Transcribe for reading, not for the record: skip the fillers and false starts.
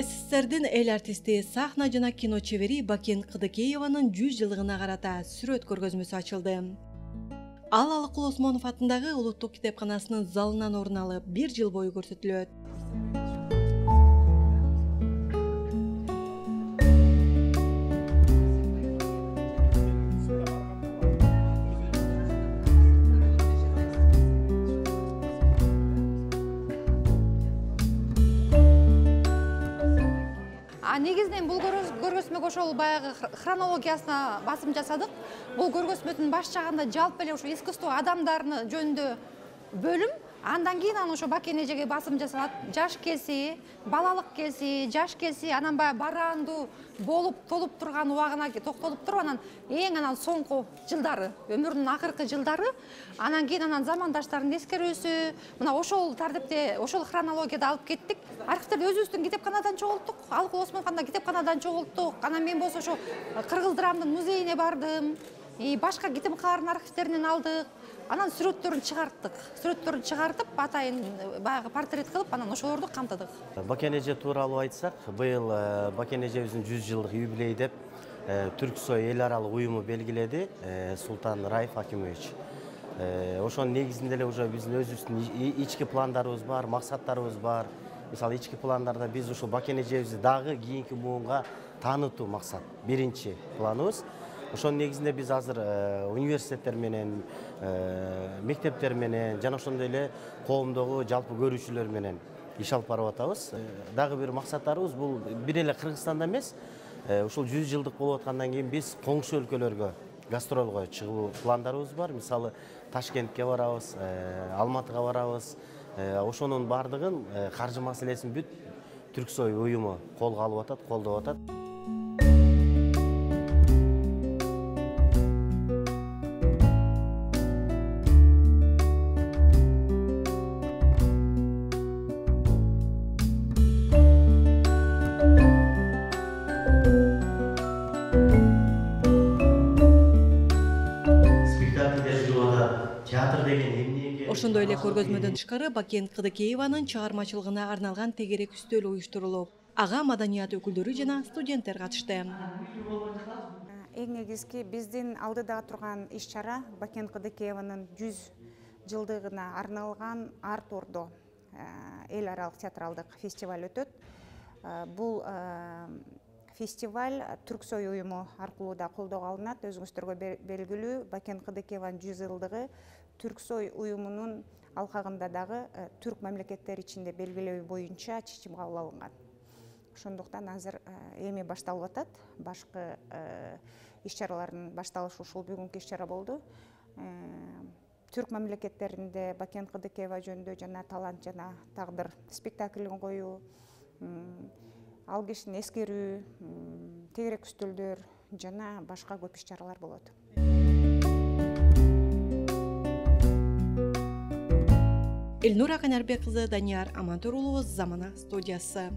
СССРдин эл артисти, сахна жана кино чебери Бакен Кыдыкееванын 100 жылдыгына карата сүрөт көргөзмөсү ачылды. Ал Алыкул Осмонов атындагы Улуттук китепканасынын залынан орун алып, 1 жыл бою көрсөтүлөт. Негизинен бул көргөзмөгө ошол баягы хронологиясына басым жасадык. Бул көргөзмөнүн баш жагында жалпы эле ошо искусство адамдарыны жөнүндө бөлүм, андан кийин ошо Бакен эжеге басым жасалат. Жаш келси, балалык келси, жаш келси, анан баягы бараандуу болуп толуп турган убагына токтолуп туруп, анан анан соңку жылдары, өмүрүнүн акыркы жылдары, анан кийин замандаштардын эскерүүсү, мына ошол тартипте, ошол хронологияда алып кеттик. Архивтерди өзүбүздүн китепканадан чогулттук, Алыкул Осмоновдун китепканадан чогулттук. Анан мен болсо ошо Кыргыз драмдын музейине бардым. Башка китепканалардын архивтеринен алдык. Анан сүрөттөрүн чыгарттык. Сүрөттөрүн чыгартып, атайын баягы портрет кылып, анан ошолорду камтыдык. Бакен эже тууралуу айтсак, быйыл Бакен эжебиздин 100 жылдык юбилей деп Түрксой эл аралык уюму белгиледи, Султан Раиф Акимович. Ошонун негизинде эле уже биздин өзүбүздүн ички пландарыбыз бар, максаттарыбыз бар. Мисалы, ички пландарда биз ушул Бакен эжебизди дагы кийинки муунга таанытуу максат. Биринчи планыбыз. Ошонун негизинде биз азыр университеттер менен, мектептер менен, жана ошондой эле коомдогу жалпы көрүүчүлөр менен иш алып барып атабыз. Дагы бир максаттарыбыз бул бир эле Кыргызстанда эмес, ушул 100 жылдык болуп аткандан кийин биз коңшу өлкөлөргө гастролго чыгуу пландарыбыз бар. Мисалы, Ташкентке барабыз, Алматыга барабыз. Ошонун бардыгын каржы маселесин бүт Түрксой уюму колго алып атат, колдоп атат. Ошондой эле көргөзмөдөн тышкары Бакен Кыдыкееванын чыгармачылыгына арналган тегерек үстөл уюштурулуп, ага маданият өкүлдөрү жана студенттер катышты. Эң негизги биздин алдыда турган иш-чара Бакен Кыдыкееванын 100 жылдыгына арналган Арт Ордо эл аралык театралдык фестиваль өтөт. Бул фестиваль Түрксой уюму аркылуу да колдоого алынат. Өзүңүздөргө белгилүү, Бакен Кыдыкееванын 100 жылдыгы Түрксой уюмунун алкагында дагы түрк мамлекеттери ичинде белгилөө боюнча чечим кабыл алынган. Ошондуктан азыр эми башталып атат. Башкы иш-чаралардын башталышы ушул бүгүнкү иш-чара болду. Түрк мамлекеттеринде Бакен Кыдыкеева жөнүндө жана талант жана тагдыр спектаклин коюу, ал кишини эскерүү, тегерек үстөлдөр жана башка көп иш-чаралар болот. Элнура Канарбек кызы, Данияр Амантурулу, Замана студиясы.